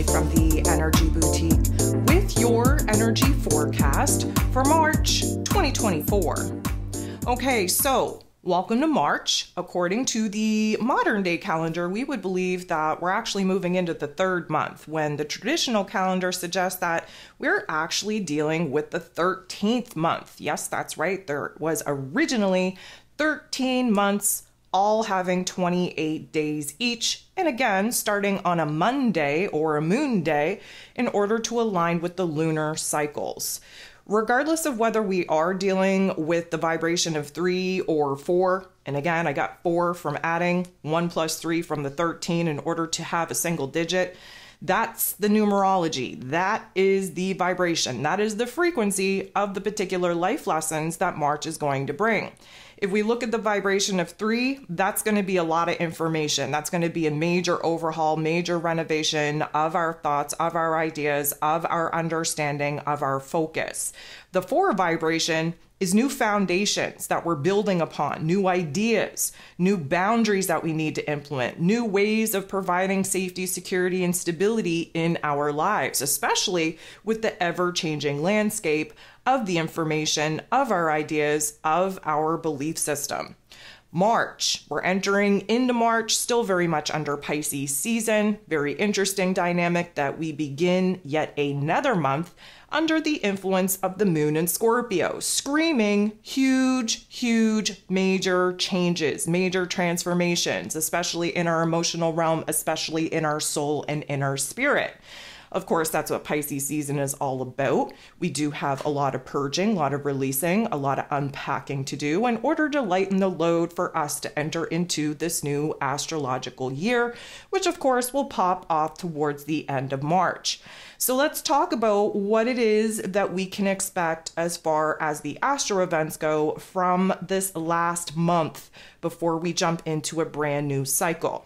Emily from the Energy Boutique with your energy forecast for March 2024. Okay, so welcome to March. According to the modern day calendar, we would believe that we're actually moving into the third month, when the traditional calendar suggests that we're actually dealing with the 13th month. Yes, that's right. There was originally 13 months, all having 28 days each, and again, starting on a Monday or a moon day in order to align with the lunar cycles. Regardless of whether we are dealing with the vibration of 3 or 4, and again, I got 4 from adding 1 plus 3 from the 13 in order to have a single digit. That's the numerology. That is the vibration. That is the frequency of the particular life lessons that March is going to bring. If we look at the vibration of 3, that's going to be a lot of information. That's going to be a major overhaul, major renovation of our thoughts, of our ideas, of our understanding, of our focus. The 4 vibration is new foundations that we're building upon, new ideas, new boundaries that we need to implement, new ways of providing safety, security, and stability in our lives, especially with the ever-changing landscape of the information, of our ideas, of our belief system. March, we're entering into March, still very much under Pisces season. Very interesting dynamic that we begin yet another month under the influence of the moon in Scorpio, screaming huge, major changes, major transformations, especially in our emotional realm, especially in our soul and in our spirit. Of course, that's what Pisces season is all about. We do have a lot of purging, a lot of releasing, a lot of unpacking to do in order to lighten the load for us to enter into this new astrological year, which of course will pop off towards the end of March. So let's talk about what it is that we can expect as far as the astro events go from this last month before we jump into a brand new cycle.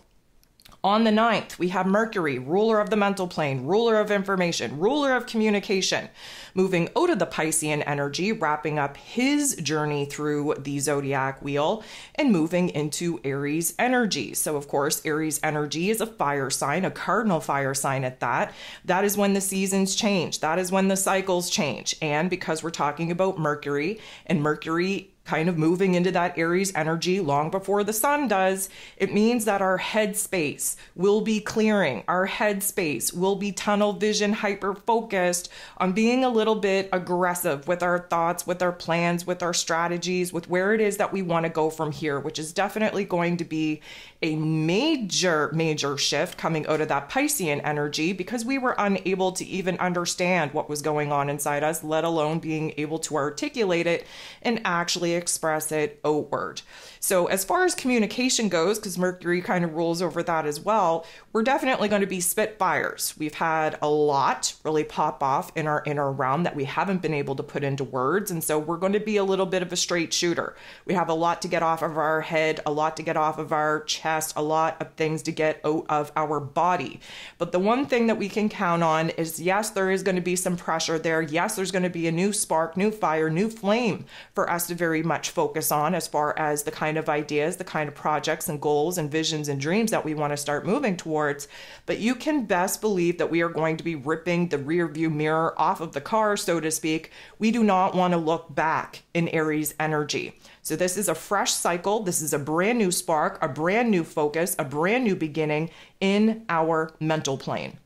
On the 9th, we have Mercury, ruler of the mental plane, ruler of information, ruler of communication, moving out of the Piscean energy, wrapping up his journey through the zodiac wheel and moving into Aries energy. So, of course, Aries energy is a fire sign, a cardinal fire sign at that. That is when the seasons change. That is when the cycles change. And because we're talking about Mercury, and Mercury kind of moving into that Aries energy long before the sun does, it means that our headspace will be clearing. Our headspace will be tunnel vision, hyper-focused on being a little bit aggressive with our thoughts, with our plans, with our strategies, with where it is that we want to go from here, which is definitely going to be a major shift coming out of that Piscean energy, because we were unable to even understand what was going on inside us, let alone being able to articulate it and actually express it outward. So as far as communication goes, because Mercury kind of rules over that as well, we're definitely going to be spitfires. We've had a lot really pop off in our inner realm that we haven't been able to put into words. And so we're going to be a little bit of a straight shooter. We have a lot to get off of our head, a lot to get off of our chest, a lot of things to get out of our body. But the one thing that we can count on is, yes, there is going to be some pressure there. Yes, there's going to be a new spark, new fire, new flame for us to very much focus on as far as the kind of ideas, the kind of projects and goals and visions and dreams that we want to start moving towards. But you can best believe that we are going to be ripping the rear view mirror off of the car, so to speak. We do not want to look back in Aries energy. So this is a fresh cycle. This is a brand new spark, a brand new focus, a brand new beginning in our mental plane.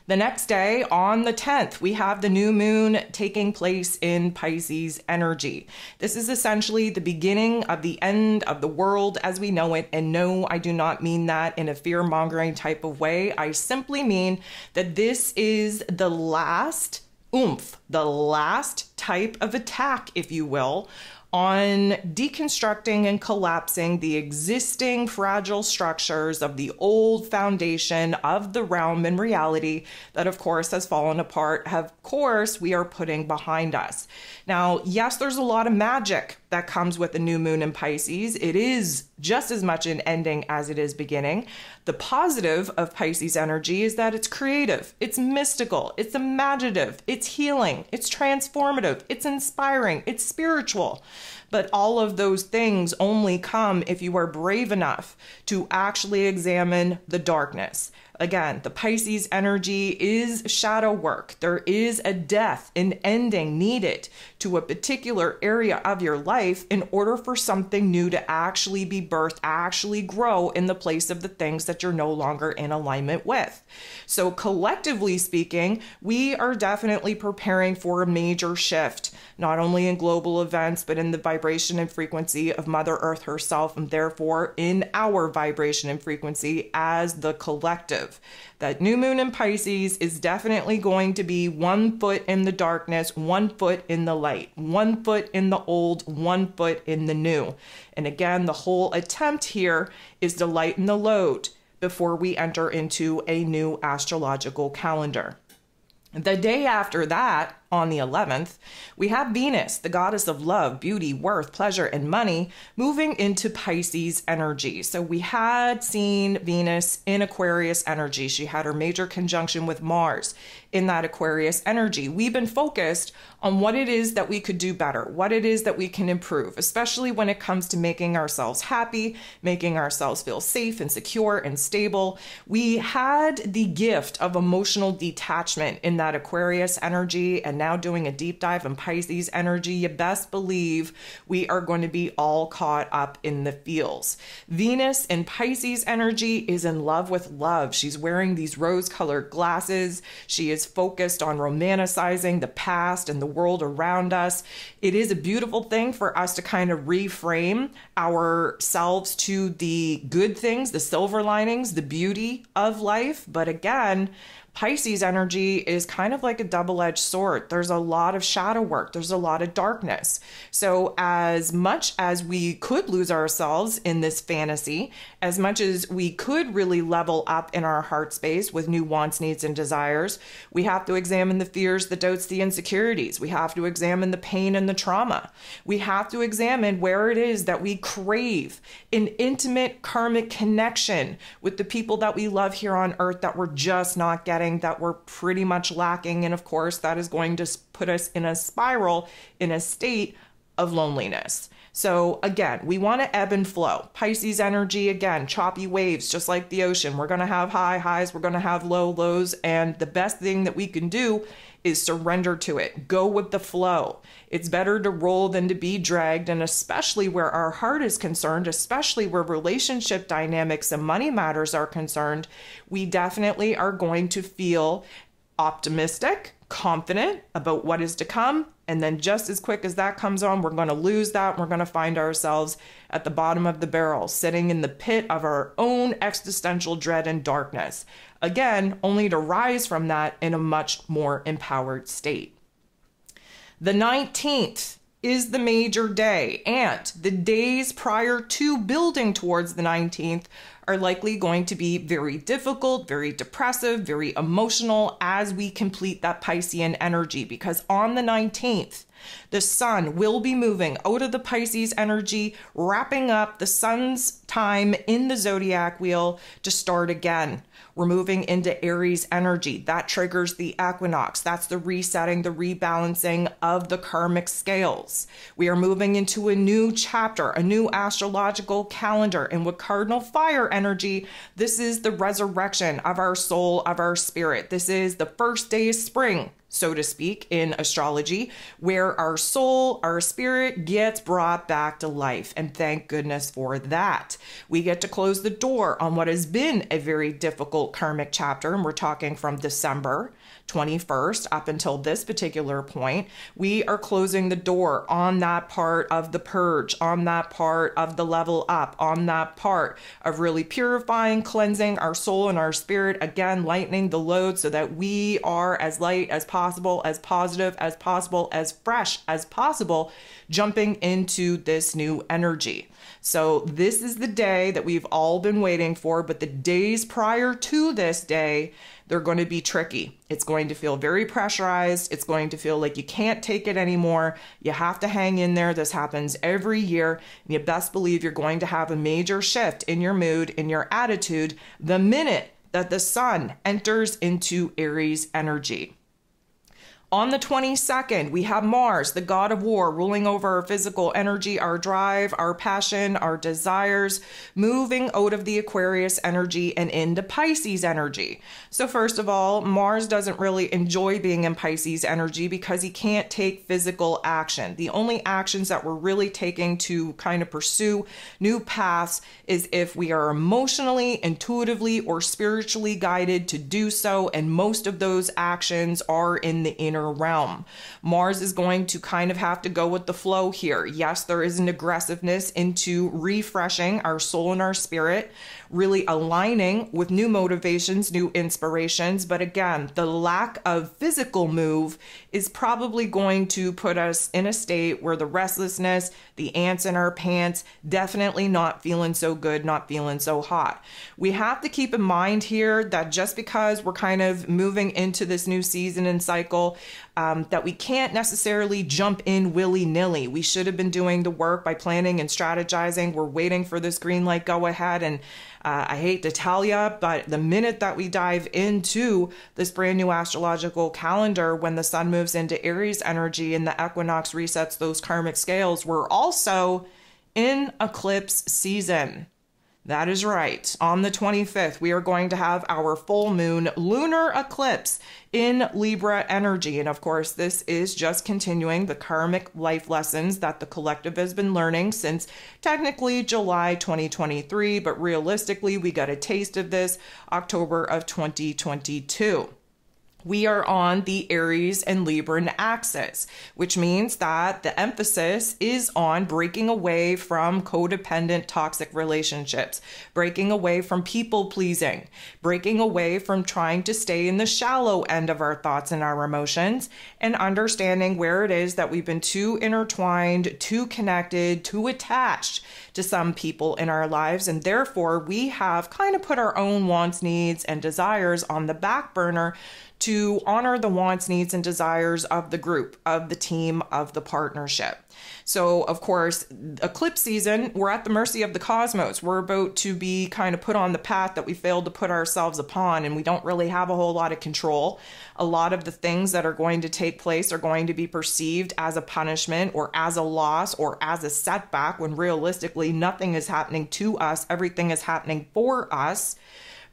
The next day, on the 10th, we have the new moon taking place in Pisces energy. This is essentially the beginning of the end of the world as we know it. And no, I do not mean that in a fear-mongering type of way. I simply mean that this is the last oomph, the last type of attack, if you will, on deconstructing and collapsing the existing fragile structures of the old foundation of the realm and reality that, of course, has fallen apart, of course, we are putting behind us. Now, yes, there's a lot of magic that comes with the new moon in Pisces. It is just as much an ending as it is beginning. The positive of Pisces energy is that it's creative, it's mystical, it's imaginative, it's healing, it's transformative, it's inspiring, it's spiritual. But all of those things only come if you are brave enough to actually examine the darkness. Again, the Pisces energy is shadow work. There is a death, an ending needed to a particular area of your life in order for something new to actually be birthed, actually grow in the place of the things that you're no longer in alignment with. So collectively speaking, we are definitely preparing for a major shift, not only in global events, but in the vibration and frequency of Mother Earth herself, and therefore in our vibration and frequency as the collective. That new moon in Pisces is definitely going to be 1 foot in the darkness, 1 foot in the light, 1 foot in the old, 1 foot in the new. And again, the whole attempt here is to lighten the load before we enter into a new astrological calendar. The day after that, on the 11th, we have Venus, the goddess of love, beauty, worth, pleasure, and money, moving into Pisces energy. So we had seen Venus in Aquarius energy. She had her major conjunction with Mars in that Aquarius energy. We've been focused on what it is that we could do better, what it is that we can improve, especially when it comes to making ourselves happy, making ourselves feel safe and secure and stable. We had the gift of emotional detachment in that Aquarius energy, and now doing a deep dive in Pisces energy. You best believe we are going to be all caught up in the feels. Venus in Pisces energy is in love with love. She's wearing these rose-colored glasses. She is focused on romanticizing the past and the world around us. It is a beautiful thing for us to kind of reframe ourselves to the good things, the silver linings, the beauty of life. But again, Pisces energy is kind of like a double-edged sword. There's a lot of shadow work. There's a lot of darkness. So as much as we could lose ourselves in this fantasy, as much as we could really level up in our heart space with new wants, needs, and desires, we have to examine the fears, the doubts, the insecurities. We have to examine the pain and the trauma. We have to examine where it is that we crave an intimate karmic connection with the people that we love here on earth that we're just not getting, that we're pretty much lacking. And of course, that is going to put us in a spiral, in a state of loneliness. So again, we want to ebb and flow. Pisces energy, again, choppy waves, just like the ocean. We're going to have high highs, we're going to have low lows. And the best thing that we can do is surrender to it. Go with the flow. It's better to roll than to be dragged. And especially where our heart is concerned, especially where relationship dynamics and money matters are concerned, we definitely are going to feel optimistic, confident about what is to come. And then just as quick as that comes on, we're going to lose that. We're going to find ourselves at the bottom of the barrel, sitting in the pit of our own existential dread and darkness. Again, only to rise from that in a much more empowered state. The 19th is the major day, and the days prior to building towards the 19th are likely going to be very difficult, very depressive, very emotional as we complete that Piscean energy, because on the 19th, the sun will be moving out of the Pisces energy, wrapping up the sun's time in the zodiac wheel to start again. We're moving into Aries energy. That triggers the equinox. That's the resetting, the rebalancing of the karmic scales. We are moving into a new chapter, a new astrological calendar. And with cardinal fire energy, this is the resurrection of our soul, of our spirit. This is the first day of spring, so to speak, in astrology, where our soul, our spirit gets brought back to life. And thank goodness for that. We get to close the door on what has been a very difficult karmic chapter. And we're talking from December 21st up until this particular point. We are closing the door on that part of the purge, on that part of the level up, on that part of really purifying, cleansing our soul and our spirit, again, lightening the load so that we are as light as possible, as positive as possible, as fresh as possible, jumping into this new energy. So this is the day that we've all been waiting for, but the days prior to this day, they're going to be tricky. It's going to feel very pressurized. It's going to feel like you can't take it anymore. You have to hang in there. This happens every year. And you best believe you're going to have a major shift in your mood, in your attitude, the minute that the sun enters into Aries energy. On the 22nd, we have Mars, the god of war, ruling over our physical energy, our drive, our passion, our desires, moving out of the Aquarius energy and into Pisces energy. So first of all, Mars doesn't really enjoy being in Pisces energy because he can't take physical action. The only actions that we're really taking to kind of pursue new paths is if we are emotionally, intuitively, or spiritually guided to do so, and most of those actions are in the inner realm. Mars is going to kind of have to go with the flow here. Yes, there is an aggressiveness into refreshing our soul and our spirit, really aligning with new motivations, new inspirations. But again, the lack of physical move is probably going to put us in a state where the restlessness, the ants in our pants, definitely not feeling so good, not feeling so hot. We have to keep in mind here that just because we're kind of moving into this new season and cycle, that we can't necessarily jump in willy-nilly. We should have been doing the work by planning and strategizing. We're waiting for this green light go ahead, and I hate to tell you, but the minute that we dive into this brand new astrological calendar, when the sun moves into Aries energy and the equinox resets those karmic scales, we're also in eclipse season. That is right. On the 25th, we are going to have our full moon lunar eclipse in Libra energy. And of course, this is just continuing the karmic life lessons that the collective has been learning since technically July 2023, but realistically, we got a taste of this October of 2022. We are on the Aries and Libran axis, which means that the emphasis is on breaking away from codependent toxic relationships, breaking away from people pleasing, breaking away from trying to stay in the shallow end of our thoughts and our emotions, and understanding where it is that we've been too intertwined, too connected, too attached to some people in our lives. And therefore, we have kind of put our own wants, needs, and desires on the back burner to honor the wants, needs, and desires of the group, of the team, of the partnership. So, of course, eclipse season, we're at the mercy of the cosmos. We're about to be kind of put on the path that we failed to put ourselves upon, and we don't really have a whole lot of control. A lot of the things that are going to take place are going to be perceived as a punishment or as a loss or as a setback, when realistically nothing is happening to us. Everything is happening for us.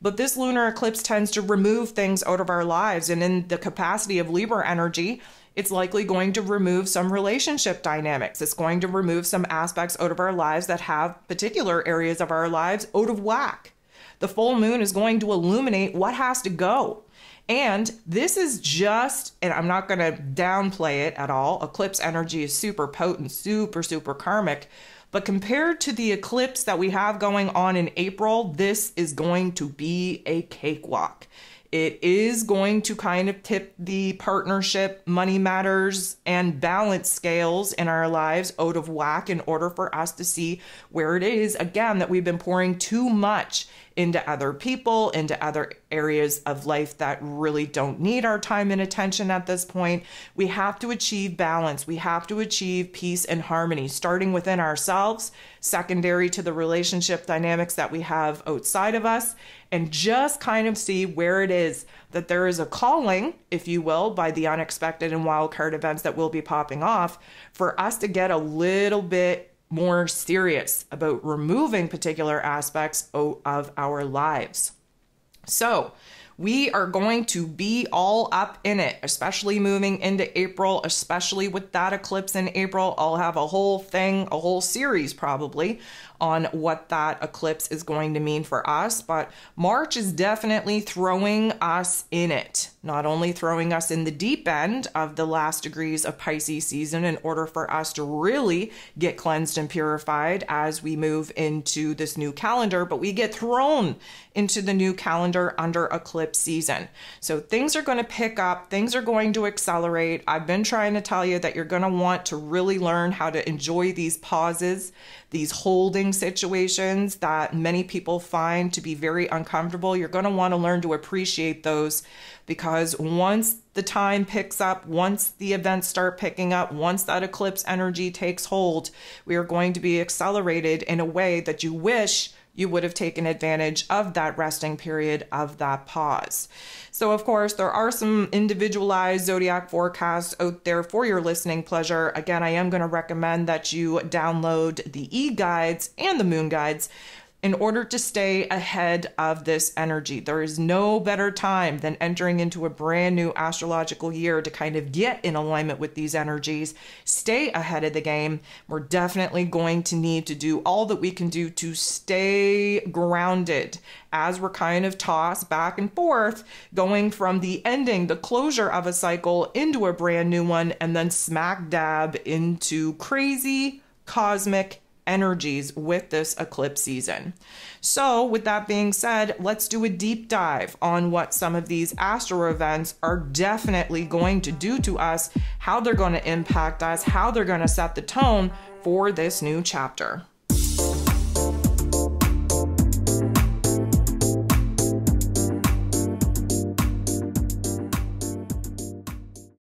But this lunar eclipse tends to remove things out of our lives. And in the capacity of Libra energy, it's likely going to remove some relationship dynamics. It's going to remove some aspects out of our lives that have particular areas of our lives out of whack. The full moon is going to illuminate what has to go. And this is just, and I'm not going to downplay it at all, eclipse energy is super potent, super, super karmic. But compared to the eclipse that we have going on in April, this is going to be a cakewalk. It is going to kind of tip the partnership, money matters, and balance scales in our lives out of whack in order for us to see where it is, again, that we've been pouring too much into other people, into other areas of life that really don't need our time and attention at this point. We have to achieve balance. We have to achieve peace and harmony, starting within ourselves, secondary to the relationship dynamics that we have outside of us, and just kind of see where it is that there is a calling, if you will, by the unexpected and wild card events that will be popping off, for us to get a little bit more serious about removing particular aspects of our lives. So we are going to be all up in it, especially moving into April, especially with that eclipse in April. I'll have a whole thing, a whole series probably on what that eclipse is going to mean for us. But March is definitely throwing us in it, not only throwing us in the deep end of the last degrees of Pisces season in order for us to really get cleansed and purified as we move into this new calendar, but we get thrown into the new calendar under eclipse season. So things are going to pick up, things are going to accelerate. I've been trying to tell you that you're going to want to really learn how to enjoy these pauses, these holding situations that many people find to be very uncomfortable. You're going to want to learn to appreciate those, because once the time picks up, once the events start picking up, once that eclipse energy takes hold, we are going to be accelerated in a way that you wish you would have taken advantage of that resting period, of that pause. So of course, there are some individualized zodiac forecasts out there for your listening pleasure. Again, I am going to recommend that you download the e-guides and the moon guides in order to stay ahead of this energy. There is no better time than entering into a brand new astrological year to kind of get in alignment with these energies, stay ahead of the game. We're definitely going to need to do all that we can do to stay grounded as we're kind of tossed back and forth, going from the ending, the closure of a cycle into a brand new one, and then smack dab into crazy cosmic energies with this eclipse season. So with that being said, let's do a deep dive on what some of these astro events are definitely going to do to us, how they're going to impact us, how they're going to set the tone for this new chapter.